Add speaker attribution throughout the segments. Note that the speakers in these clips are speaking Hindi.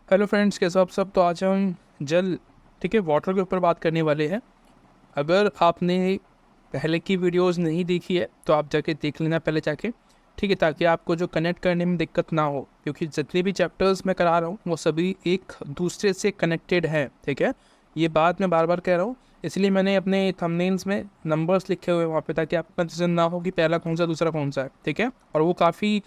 Speaker 1: हेलो फ्रेंड्स, कैसे हो आप सब। तो आज हम जल ठीक है वाटर के ऊपर बात करने वाले हैं। अगर आपने पहले की वीडियोस नहीं देखी है तो आप जाके देख लेना पहले जाके, ठीक है, ताकि आपको जो कनेक्ट करने में दिक्कत ना हो, क्योंकि जितने भी चैप्टर्स मैं करा रहा हूँ वो सभी एक दूसरे से कनेक्टेड हैं। ठीक है, ये बात मैं बार बार कह रहा हूँ, इसलिए मैंने अपने थंबनेल्स में नंबर्स लिखे हुए हैं वहाँ पे, ताकि आपको कंफ्यूजन ना हो कि पहला कौन सा दूसरा कौन सा है। ठीक है, और वो काफ़ी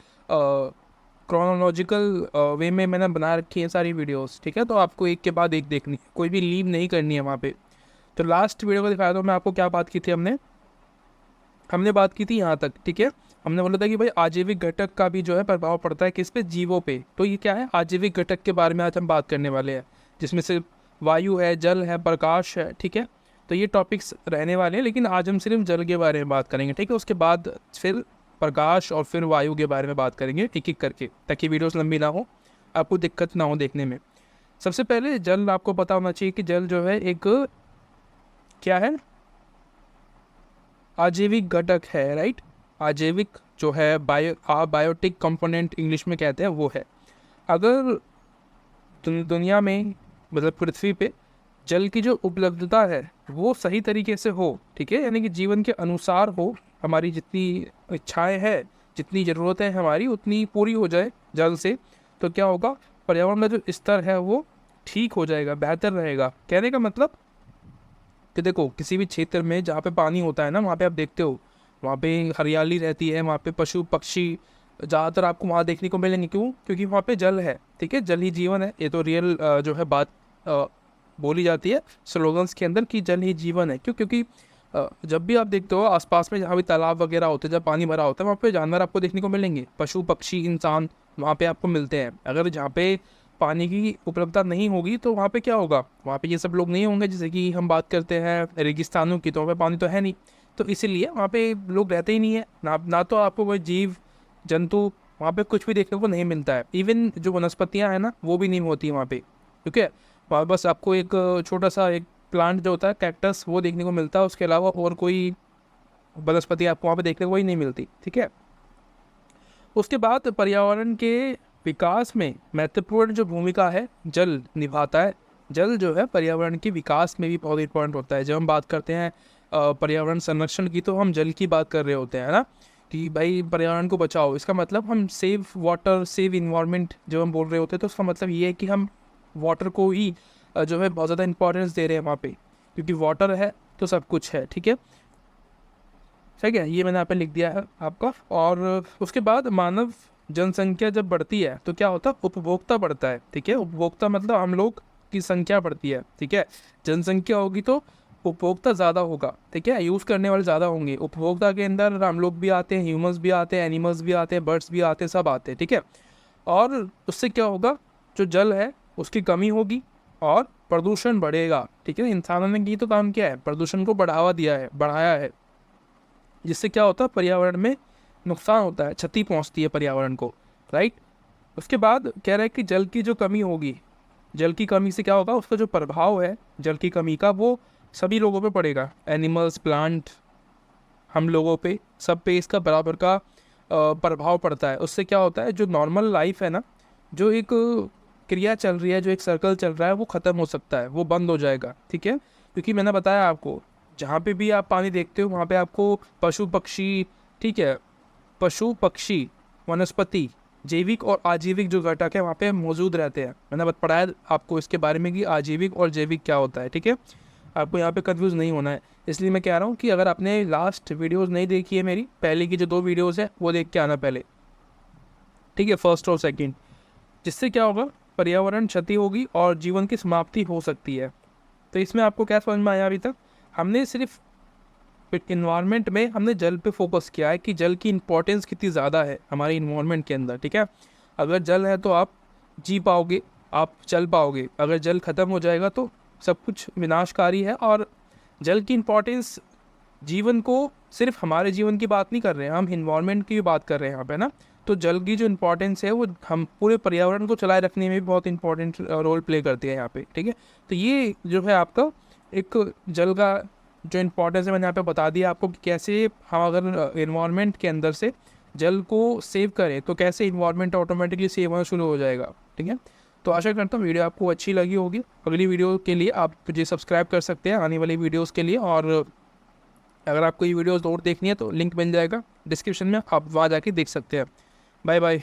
Speaker 1: क्रोनोलॉजिकल वे में मैंने बना रखी है सारी वीडियोस। ठीक है, तो आपको एक के बाद एक देखनी है, कोई भी लीव नहीं करनी है वहाँ पे। तो लास्ट वीडियो को दिखाया था मैं आपको, क्या बात की थी हमने हमने बात की थी यहाँ तक। ठीक है, हमने बोला था कि भाई आजीविक घटक का भी जो है प्रभाव पड़ता है किस पे, जीवों पे। तो ये क्या है, आजीविक घटक के बारे में आज हम बात करने वाले हैं, जिसमें से वायु है, जल है, प्रकाश है। ठीक है, तो ये टॉपिक्स रहने वाले हैं, लेकिन आज हम सिर्फ जल के बारे में बात करेंगे। ठीक है, उसके बाद फिर प्रकाश और फिर वायु के बारे में बात करेंगे एक एक करके, ताकि वीडियोस लंबी ना हो, आपको दिक्कत ना हो देखने में। सबसे पहले जल आपको पता होना चाहिए कि जल जो है एक क्या है, आजीविक घटक है। राइट, आजीविक जो है बायोटिक कंपोनेंट इंग्लिश में कहते हैं, वो है। अगर दुनिया में, मतलब पृथ्वी पे, जल की जो उपलब्धता है वो सही तरीके से हो, ठीक है, यानी कि जीवन के अनुसार हो, हमारी जितनी इच्छाएं हैं, जितनी ज़रूरतें हैं हमारी, उतनी पूरी हो जाए जल से, तो क्या होगा, पर्यावरण का जो स्तर है वो ठीक हो जाएगा, बेहतर रहेगा। कहने का मतलब कि देखो, किसी भी क्षेत्र में जहाँ पे पानी होता है ना, वहाँ पे आप देखते हो वहाँ पे हरियाली रहती है, वहाँ पे पशु पक्षी ज़्यादातर आपको वहाँ देखने को मिलेंगे। क्यों? क्योंकि वहाँ पे जल है। ठीक है, जल ही जीवन है, ये तो रियल जो है बात बोली जाती है स्लोगन्स के अंदर कि जल ही जीवन है। क्यों? क्योंकि जब भी आप देखते हो आसपास में जहाँ भी तालाब वगैरह होते हैं, जब पानी भरा होता है, वहाँ पे जानवर आपको देखने को मिलेंगे, पशु पक्षी इंसान वहाँ पे आपको मिलते हैं। अगर जहाँ पे पानी की उपलब्धता नहीं होगी तो वहाँ पे क्या होगा, वहाँ पे ये सब लोग नहीं होंगे। जैसे कि हम बात करते हैं रेगिस्तानों की, तो वहाँ पे पानी तो है नहीं, तो इसीलिए वहाँ पे लोग रहते ही नहीं है ना तो आपको कोई जीव जंतु वहाँ पे कुछ भी देखने को नहीं मिलता है। इवन जो वनस्पतियाँ हैं ना, वो भी नहीं होती वहाँ पे। ठीक है, वहाँ बस आपको एक छोटा सा एक प्लांट जो होता है कैक्टस, वो देखने को मिलता है, उसके अलावा और कोई वनस्पति आपको वहाँ पे देखने को ही नहीं मिलती। ठीक है, उसके बाद पर्यावरण के विकास में महत्वपूर्ण जो भूमिका है जल निभाता है। जल जो है पर्यावरण के विकास में भी बहुत इंपॉर्टेंट होता है। जब हम बात करते हैं पर्यावरण संरक्षण की, तो हम जल की बात कर रहे होते हैं, है ना, कि भाई पर्यावरण को बचाओ। इसका मतलब हम सेव वाटर, सेव इन्वायरमेंट जब हम बोल रहे होते हैं, तो उसका मतलब ये है कि हम वाटर को ही जो है बहुत ज़्यादा इंपॉर्टेंस दे रहे हैं वहाँ पे, क्योंकि वाटर है तो सब कुछ है। ठीक है, ठीक है, ये मैंने यहाँ पे लिख दिया है आपका। और उसके बाद मानव जनसंख्या जब बढ़ती है तो क्या होता है, उपभोक्ता बढ़ता है। ठीक है, उपभोक्ता मतलब हम लोग की संख्या बढ़ती है। ठीक है, जनसंख्या होगी तो उपभोक्ता ज़्यादा होगा। ठीक है, यूज़ करने वाले ज़्यादा होंगे। उपभोक्ता के अंदर हम लोग भी आते हैं, ह्यूमंस भी आते हैं, एनिमल्स भी आते हैं, बर्ड्स भी आते हैं, सब आते हैं। ठीक है, और उससे क्या होगा, जो जल है उसकी कमी होगी और प्रदूषण बढ़ेगा। ठीक है, इंसानों ने की तो काम क्या है, प्रदूषण को बढ़ावा दिया है, बढ़ाया है, जिससे क्या होता है, पर्यावरण में नुकसान होता है, क्षति पहुंचती है पर्यावरण को। राइट, उसके बाद कह रहा है कि जल की जो कमी होगी, जल की कमी से क्या होगा, उसका जो प्रभाव है जल की कमी का, वो सभी लोगों पे पड़ेगा, एनिमल्स, प्लांट, हम लोगों पे, सब पे इसका बराबर का प्रभाव पड़ता है। उससे क्या होता है, जो नॉर्मल लाइफ है ना, जो एक क्रिया चल रही है, जो एक सर्कल चल रहा है, वो ख़त्म हो सकता है, वो बंद हो जाएगा। ठीक है, क्योंकि मैंने बताया आपको, जहाँ पे भी आप पानी देखते हो वहाँ पे आपको पशु पक्षी, ठीक है, पशु पक्षी, वनस्पति, जैविक और आजीविक जो घटक है वहाँ पे मौजूद रहते हैं। मैंने पढ़ाया आपको इसके बारे में कि आजीविक और जैविक क्या होता है। ठीक है, आपको यहाँ पे कंफ्यूज नहीं होना है, इसलिए मैं कह रहा हूँ कि अगर आपने लास्ट वीडियोस नहीं देखी है मेरी, पहले की जो 2 वीडियोस है वो देख के आना पहले। ठीक है, फर्स्ट और सेकंड, जिससे क्या होगा, पर्यावरण क्षति होगी और जीवन की समाप्ति हो सकती है। तो इसमें आपको क्या समझ में आया अभी तक? हमने सिर्फ इन्वायरमेंट में हमने जल पे फोकस किया है कि जल की इंपॉर्टेंस कितनी ज़्यादा है हमारे इन्वायरमेंट के अंदर। ठीक है, अगर जल है तो आप जी पाओगे, आप चल पाओगे। अगर जल ख़त्म हो जाएगा तो सब कुछ विनाशकारी है। और जल की इम्पोर्टेंस जीवन को, सिर्फ हमारे जीवन की बात नहीं कर रहे हैं हम, इन्वायरमेंट की भी बात कर रहे हैं यहाँ पे ना। तो जल की जो इम्पोर्टेंस है वो हम पूरे पर्यावरण को चलाए रखने में भी बहुत इंपॉर्टेंट रोल प्ले करती है यहाँ पे। ठीक है, तो ये जो है आपका एक जल का जो इम्पोर्टेंस है, मैंने यहाँ पे बता दिया आपको कि कैसे हम अगर इन्वायरमेंट के अंदर से जल को सेव करें तो कैसे इन्वायरमेंट ऑटोमेटिकली सेव होना शुरू हो जाएगा। ठीक है, तो आशा करता हूँ वीडियो आपको अच्छी लगी होगी। अगली वीडियो के लिए आप मुझे सब्सक्राइब कर सकते हैं आने वाली वीडियोज़ के लिए, और अगर आपको ये वीडियोज़ और देखनी है तो लिंक मिल जाएगा डिस्क्रिप्शन में, आप वहाँ जाके देख सकते हैं। Bye bye.